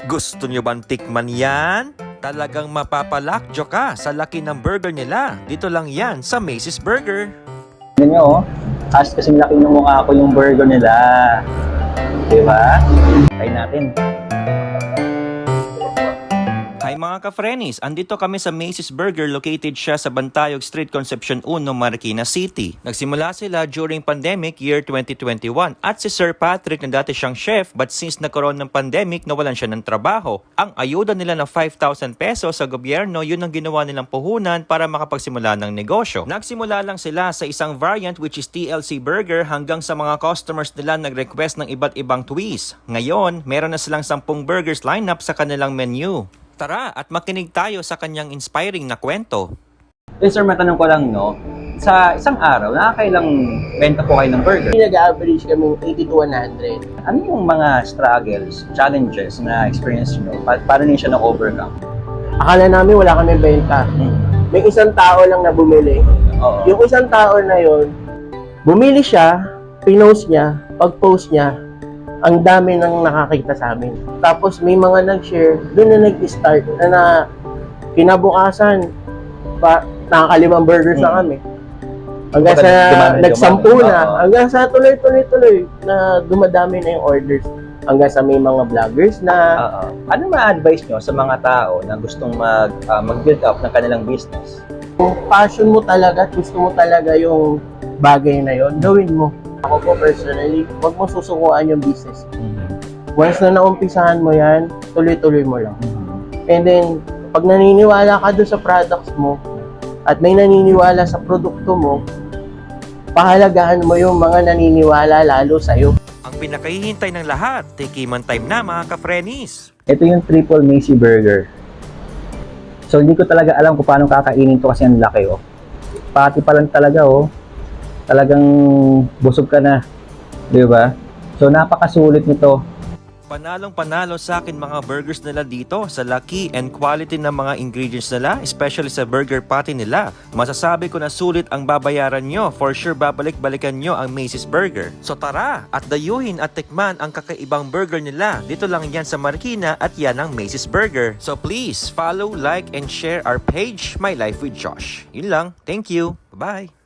Gusto nyo bang tikman yan? Talagang mapapalakjo ka sa laki ng burger nila. Dito lang yan sa Macy's Burger. Tignan nyo, oh. As kasing laki ng mukha ko yung burger nila. Diba? Try natin. Hi mga ka-frenis, andito kami sa Macy's Burger, located siya sa Bantayog Street, Concepcion 1, Marikina City. Nagsimula sila during pandemic year 2021 at si Sir Patrick na dati siyang chef but since nagkaroon ng pandemic nawalan siya ng trabaho. Ang ayuda nila na 5,000 pesos sa gobyerno, yun ang ginawa nilang puhunan para makapagsimula ng negosyo. Nagsimula lang sila sa isang variant which is TLC Burger hanggang sa mga customers nila nag-request ng iba't ibang twist. Ngayon, meron na silang 10 burgers lineup sa kanilang menu. Tara at makinig tayo sa kanyang inspiring na kwento. Sir, matanong ko lang, no? Sa isang araw, nakakailang benta po kayo ng burger? Nag-average kami 80 to 100. Ano yung mga struggles, challenges na experience nyo? Paano niyo siya na-overcome? Akala namin wala kami benta. May isang tao lang na bumili. Oo. Yung isang tao na yon, bumili siya, pinost niya, pag-post niya, ang dami nang nakakita sa amin. Tapos may mga nag-share, doon na nag-start na kinabukasan, nakakalimang burgers na kami. Hanggang sa nagsampu na, hanggang sa tuloy-tuloy na dumadami na yung orders. Hanggang sa may mga vloggers na. Ano ma-advise nyo sa mga tao na gustong mag-build up ng kanilang business? Kung passion mo talaga at gusto mo talaga yung bagay na yon, gawin mo. Ako po personally, huwag mo susukuan yung business. Once na naumpisahan mo yan, tuloy-tuloy mo lang. And then, pag naniniwala ka doon sa products mo, at may naniniwala sa produkto mo, pahalagahan mo yung mga naniniwala lalo sa'yo. Ang pinakahihintay ng lahat, tikiman time na mga ka-frenis. Ito yung triple Macy Burger. So, hindi ko talaga alam kung paano kakainin to kasi ang laki, oh. Pati pa lang talaga, oh. Talagang busog ka na, di ba? So napakasulit nito. Panalong-panalo sa akin mga burgers nila dito sa laki and quality ng mga ingredients nila, especially sa burger patty nila. Masasabi ko na sulit ang babayaran nyo. For sure babalik-balikan nyo ang Macy's Burger. So tara at dayuhin at tikman ang kakaibang burger nila. Dito lang yan sa Marikina at yan ang Macy's Burger. So please follow, like, and share our page, My Life with Josh. Yun lang. Thank you. Bye-bye.